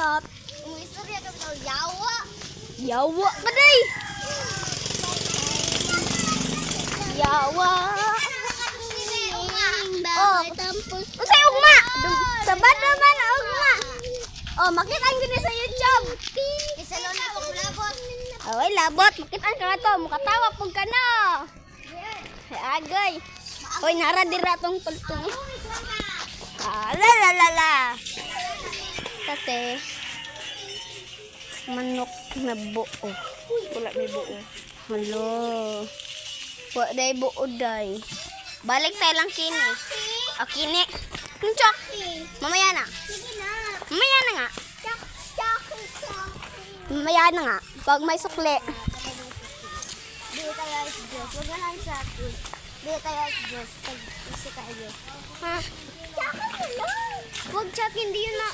Ingat. Umistorya ka daw yawa. Yawa ka day. Yawa. Oh, unsay ugma? Sabad naman ang ugma. Oh, makita ang gini sa YouTube. Isalo na wag labot. Ay, labot. Makita ka to. Mukatawa pug ka na. Ay, agay. Hoy, nara dira tong tultong. Ah, la la la la. Kasi manok na buo. Wala may buo. Hello. Wa day buo day. Balik tayo lang kini. O kini. Kunchok. Mamaya na. Sige na. Mamaya na nga. Chak. Mamaya na nga. Pag may sukli. Dito tayo is Diyos. Wag na lang sa akin. Dito tayo is Diyos. Pag isi tayo. Ha? Chak ka lang. Wag chak, hindi yun na